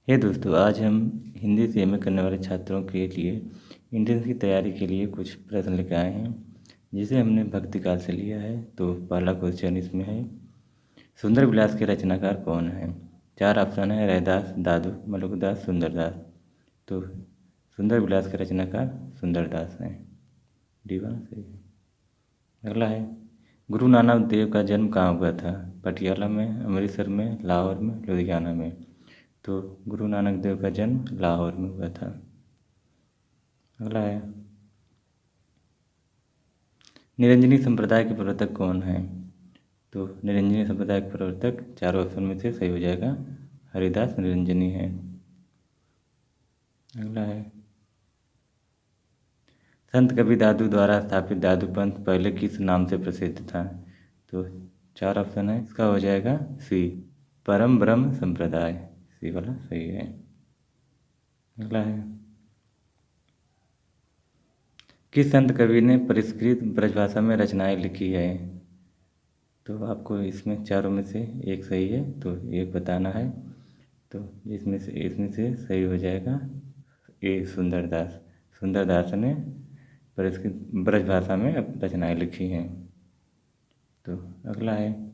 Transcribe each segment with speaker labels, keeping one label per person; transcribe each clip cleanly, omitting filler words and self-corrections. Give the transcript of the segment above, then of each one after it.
Speaker 1: हे दोस्तों, आज हम हिंदी से एमए करने वाले छात्रों के लिए एंट्रेंस की तैयारी के लिए कुछ प्रश्न लेकर आए हैं, जिसे हमने भक्ति काल से लिया है। तो पहला क्वेश्चन इसमें है, सुंदर विलास के रचनाकार कौन है? 4 ऑप्शन है, रैदास, दादू, मलुकदास, सुंदरदास। तो सुंदर विलास के रचनाकार सुंदरदास हैं। डी वाला सही है। अगला है, गुरु नानक देव का जन्म कहाँ हुआ था? पटियाला में, अमृतसर में, लाहौर में, लुधियाना में। तो गुरु नानक देव का जन्म लाहौर में हुआ था। अगला है, निरंजनी संप्रदाय के प्रवर्तक कौन है? तो निरंजनी संप्रदाय के प्रवर्तक 4 ऑप्शन में से सही हो जाएगा, हरिदास निरंजनी है। अगला है, संत कबीर दादू द्वारा स्थापित दादू पंथ पहले किस नाम से प्रसिद्ध था? तो 4 ऑप्शन है, इसका हो जाएगा सी, परम ब्रह्म संप्रदाय। सी वाला सही है। अगला है, किस संत कवि ने परिष्कृत ब्रजभाषा में रचनाएं लिखी है? तो आपको इसमें चारों में से एक सही है, तो एक बताना है। तो इसमें से सही हो जाएगा ए, सुंदरदास। सुंदरदास ने परिष्कृत ब्रजभाषा में रचनाएं लिखी हैं। तो अगला है,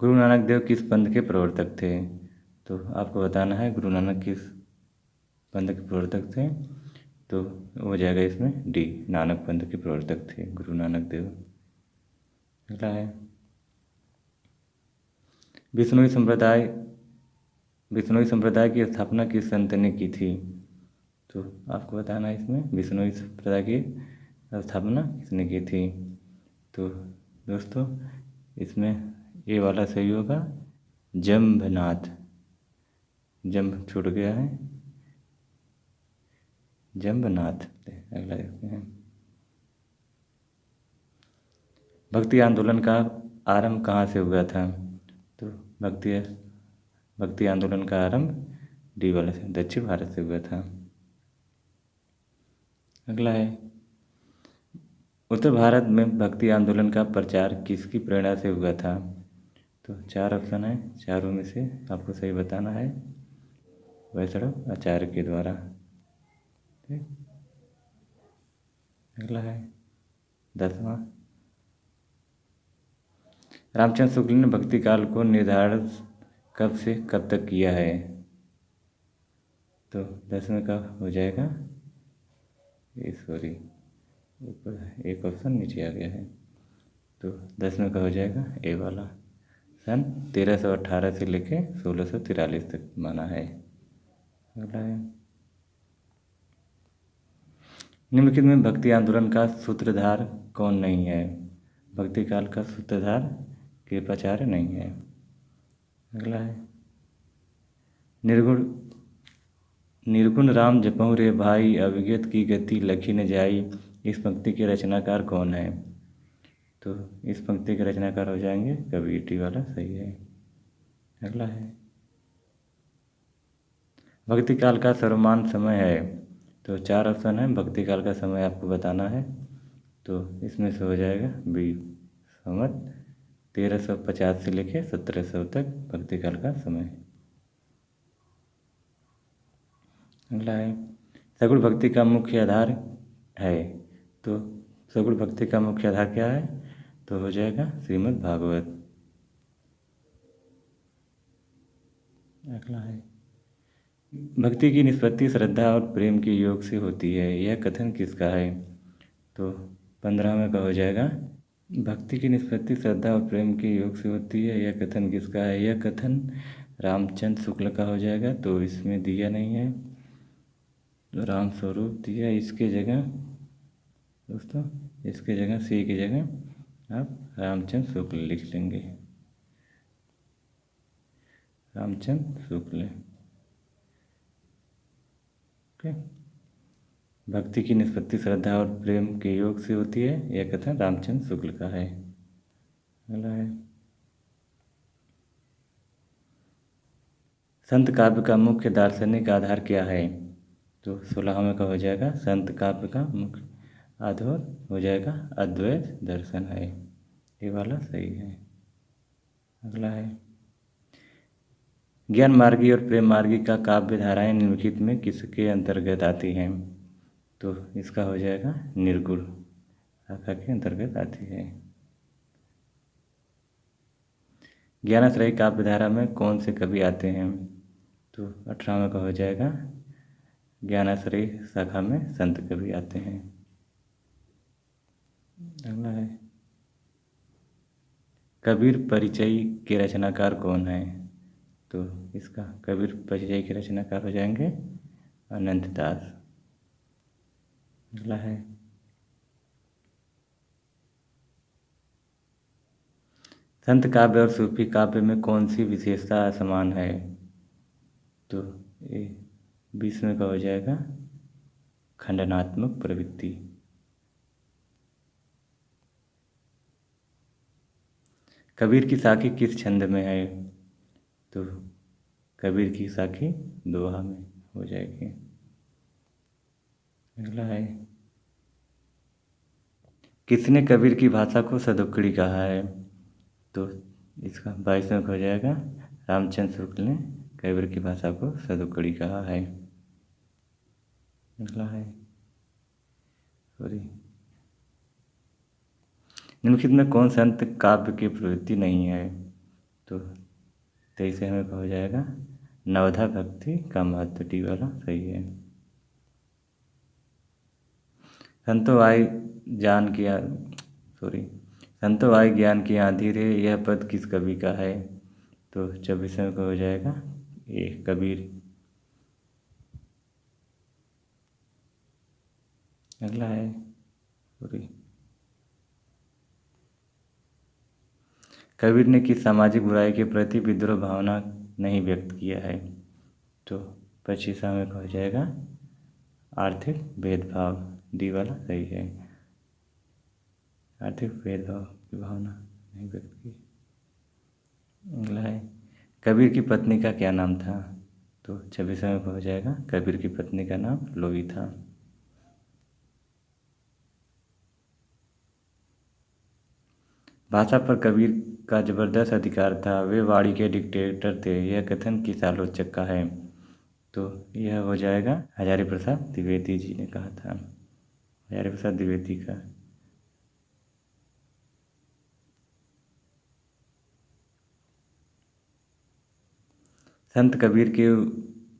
Speaker 1: गुरु नानक देव किस पंथ के प्रवर्तक थे? तो आपको बताना है गुरु नानक किस पंथ के प्रवर्तक थे। तो हो जाएगा इसमें डी, नानक पंथ के प्रवर्तक थे गुरु नानक देव। अगला है, बिश्नोई संप्रदाय की स्थापना किस संत ने की थी? तो आपको बताना है इसमें बिश्नोई संप्रदाय की स्थापना किसने की थी। तो दोस्तों, इसमें ए वाला सही होगा, जम्भनाथ। जम्भ छूट गया है, जम्भनाथ। अगला देखते हैं, भक्ति आंदोलन का आरंभ कहाँ से हुआ था? तो भक्ति आंदोलन का आरंभ डी वाले से, दक्षिण भारत से हुआ था। अगला है, उत्तर भारत में भक्ति आंदोलन का प्रचार किसकी प्रेरणा से हुआ था? तो 4 ऑप्शन है, चारों में से आपको सही बताना है, वैष्णव आचार्य के द्वारा। ठीक। अगला है 10वां, रामचंद्र शुक्ल ने भक्ति काल को निर्धारण कब से कब तक किया है? तो 10वें का हो जाएगा, सॉरी ऊपर एक ऑप्शन नीचे आ गया है। तो 10वें का हो जाएगा ए वाला, सन 1318 से लेके 1643 तक माना है। अगला है, निम्नलिखित में भक्ति आंदोलन का सूत्रधार कौन नहीं है? भक्ति काल का सूत्रधार कृपाचार्य नहीं है। अगला है, निर्गुण राम जपहु रे भाई, अविगत की गति लखी न जाई। इस पंक्ति के रचनाकार कौन है? तो इस पंक्ति के रचनाकार हो जाएंगे कबीर। टी वाला सही है। अगला है, भक्ति काल का सर्वमान्य समय है? तो 4 ऑप्शन है, भक्ति काल का समय आपको बताना है। तो इसमें से हो जाएगा बी, संवत 1350 से लेके 1700 तक भक्ति काल का समय। अगला है, सगुण भक्ति का मुख्य आधार है? तो सगुण भक्ति का मुख्य आधार क्या है? तो हो जाएगा श्रीमद् भागवत। अगला है, भक्ति की निष्पत्ति श्रद्धा और प्रेम के योग से होती है, यह कथन किसका है? तो 15वें का हो जाएगा, भक्ति की निष्पत्ति श्रद्धा और प्रेम के योग से होती है, यह कथन किसका है? यह कथन रामचंद्र शुक्ल का हो जाएगा। तो इसमें दिया नहीं है, तो राम स्वरूप दिया, इसके जगह दोस्तों, इसके जगह सी की जगह आप रामचंद्र शुक्ल लिख लेंगे, रामचंद्र शुक्ल। ओके, भक्ति की निष्पत्ति श्रद्धा और प्रेम के योग से होती है, यह कथन रामचंद्र शुक्ल का है। अगला है, संत काव्य का मुख्य दार्शनिक आधार क्या है? तो 16वें का हो जाएगा, संत काव्य का मुख्य आधार हो जाएगा अद्वैत दर्शन है। ये वाला सही है। अगला है, ज्ञान मार्गी और प्रेम मार्गी का काव्य धाराएं निम्नलिखित में किसके अंतर्गत आती हैं? तो इसका हो जाएगा निर्गुण शाखा के अंतर्गत आती है। ज्ञानाश्रयी काव्य धारा में कौन से कवि आते हैं? तो 18वां का हो जाएगा ज्ञानाश्रयी शाखा में संत कवि आते हैं। अगला है कबीर परिचय के रचनाकार कौन है? तो इसका कबीर परिचय के रचनाकार हो जाएंगे अनंत दास। अगला है संत काव्य और सूफी काव्य में कौन सी विशेषता समान है? तो ये 20वें का हो जाएगा खंडनात्मक प्रवृत्ति। कबीर की साखी किस छंद में है? तो कबीर की साखी दोहा में हो जाएगी। अगला है किसने कबीर की भाषा को सदुक्कड़ी कहा है? तो इसका 22वें हो जाएगा रामचंद्र शुक्ल ने कबीर की भाषा को सदुक्कड़ी कहा है। अगला है निम्नलिखित में कौन संत काव्य की प्रवृत्ति नहीं है? तो 23वें का हो जाएगा नवधा भक्ति का महत्व टी वाला सही है। संतो आई ज्ञान की आंधी रे यह पद किस कवि का है? तो 24वें का हो जाएगा ये कबीर। अगला है कबीर ने किस सामाजिक बुराई के प्रति विद्रोह भावना नहीं व्यक्त किया है? तो 25वें का हो जाएगा आर्थिक भेदभाव डी वाला सही है। आर्थिक भेदभाव की भावना नहीं व्यक्त की। अगला है कबीर की पत्नी का क्या नाम था? तो 26वें का हो जाएगा कबीर की पत्नी का नाम लोई था। भाषा पर कबीर का जबरदस्त अधिकार था, वे वाणी के डिक्टेटर थे, यह कथन किस आलोचक का है? तो यह हो जाएगा हजारी प्रसाद द्विवेदी जी ने कहा था। हजारी प्रसाद द्विवेदी का। संत कबीर के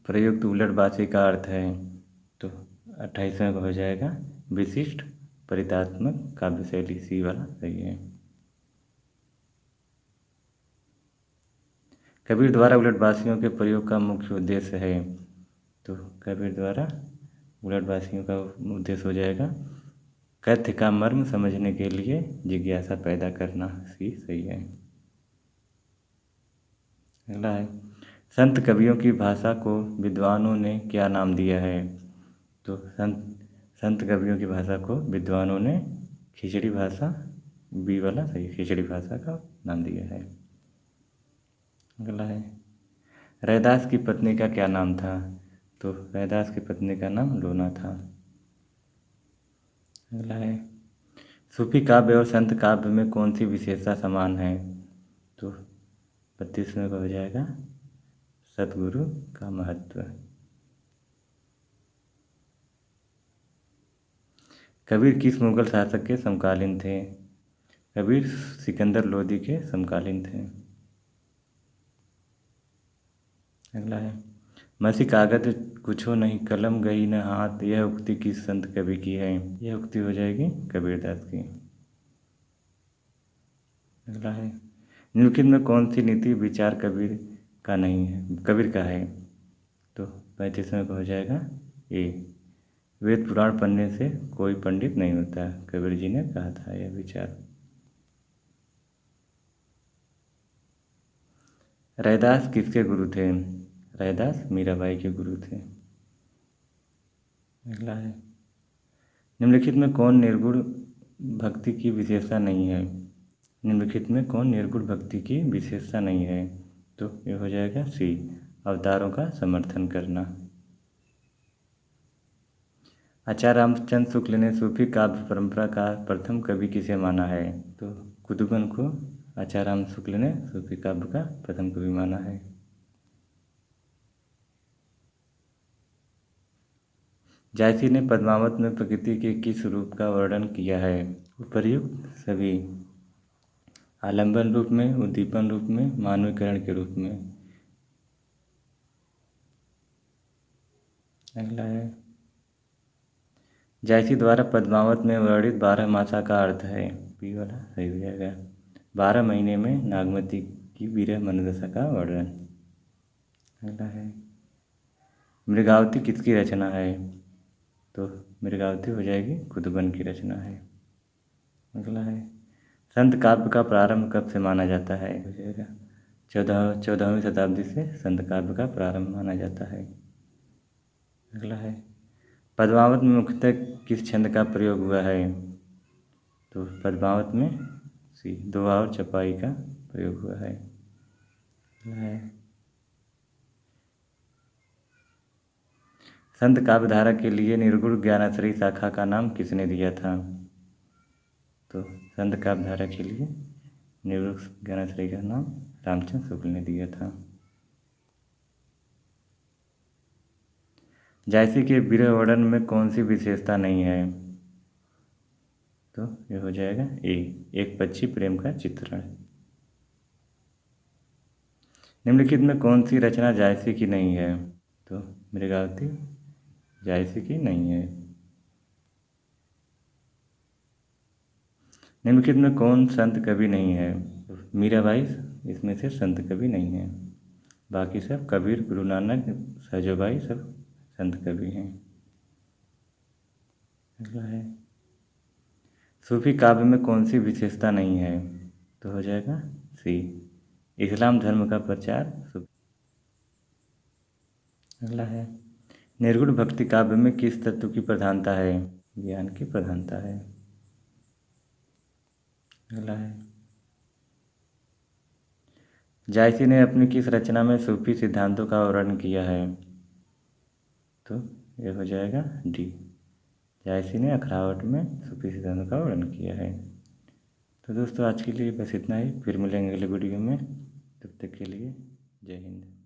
Speaker 1: प्रयुक्त उलटबासी का अर्थ है? तो 28वें का हो जाएगा विशिष्ट परितात्मक काव्य शैली सी वाला सही है। कबीर द्वारा उलटबासियों के प्रयोग का मुख्य उद्देश्य है? तो कबीर द्वारा उलटबासियों का उद्देश्य हो जाएगा कथ्य का मर्म समझने के लिए जिज्ञासा पैदा करना सी सही है। अगला है संत कवियों की भाषा को विद्वानों ने क्या नाम दिया है? तो संत कवियों की भाषा को विद्वानों ने खिचड़ी भाषा बी वाला सही खिचड़ी भाषा का नाम दिया है। अगला है रैदास की पत्नी का क्या नाम था? तो रैदास की पत्नी का नाम लोना था। अगला है सूफी काव्य और संत काव्य में कौन सी विशेषता समान है? तो 32वें का हो जाएगा सतगुरु का महत्व। कबीर किस मुगल शासक के समकालीन थे? कबीर सिकंदर लोदी के समकालीन थे। अगला है मसी कागज कुछो नहीं कलम गई न हाथ, यह उक्ति किस संत कवि की है? यह उक्ति हो जाएगी कबीरदास की। अगला है निम्नलिखित में कौन सी नीति विचार कबीर का नहीं है कबीर का है? तो 35वें का हो जाएगा ए वेद पुराण पढ़ने से कोई पंडित नहीं होता, कबीर जी ने कहा था यह विचार। रैदास किसके गुरु थे? रैदास मीराबाई के गुरु थे। अगला है निम्नलिखित में कौन निर्गुण भक्ति की विशेषता नहीं है? निम्नलिखित में कौन निर्गुण भक्ति की विशेषता नहीं है? तो ये हो जाएगा सी अवतारों का समर्थन करना। आचार्य रामचंद्र शुक्ल ने सूफी काव्य परंपरा का प्रथम कवि किसे माना है? तो कुतुबन को आचार्य राम शुक्ल ने सूफी काव्य का प्रथम कवि माना है। जायसी ने पद्मावत में प्रकृति के किस रूप का वर्णन किया है? उपर्युक्त सभी। आलंबन रूप में, उद्दीपन रूप में, मानवीकरण के रूप में। अगला है, जायसी द्वारा पद्मावत में वर्णित 12 मासा का अर्थ है? बी वाला सही हो जाएगा। 12 महीने में नागमती की विरह मनोदशा का वर्णन। अगला है, मृगावती किसकी रचना है? तो मृगावती हो जाएगी खुदबन की रचना है। अगला है, संत काव्य का प्रारंभ कब से माना जाता है? हो जाएगा 14वीं शताब्दी से संत काव्य का प्रारंभ माना जाता है। अगला है, पद्मावत में मुख्यतः किस छंद का प्रयोग हुआ है? तो पद्मावत में सी दोहा और चौपाई का प्रयोग हुआ है। संत काव्यधारा के लिए निर्गुण ज्ञानाश्रयी शाखा का नाम किसने दिया था? तो संत काव्यधारा के लिए निर्गुण ज्ञानाश्रयी का नाम रामचंद्र शुक्ल ने दिया था। जायसी के विरह वर्णन में कौन सी विशेषता नहीं है? तो ये हो जाएगा ए, एक पक्षी प्रेम का चित्रण। निम्नलिखित में कौन सी रचना जायसी की नहीं है? तो मृगावती जायसी की नहीं है। निम्नलिखित में कौन संत कवि नहीं है? मीराबाई इसमें से संत कवि नहीं है। बाकी सब कबीर, गुरु नानक, सहजोबाई सब संत कवि हैं। अगला है, सूफी काव्य में कौन सी विशेषता नहीं है? तो हो जाएगा सी, इस्लाम धर्म का प्रचार। अगला है, निर्गुण भक्ति काव्य में किस तत्व की प्रधानता है? ज्ञान की प्रधानता है। अगला है, जायसी ने अपनी किस रचना में सूफी सिद्धांतों का वर्णन किया है? तो ये हो जाएगा डी, जायसी ने अखरावट में सूफी सिद्धांतों का वर्णन किया है। तो दोस्तों आज के लिए बस इतना ही, फिर मिलेंगे अगले वीडियो में। तब तक के लिए जय हिंद।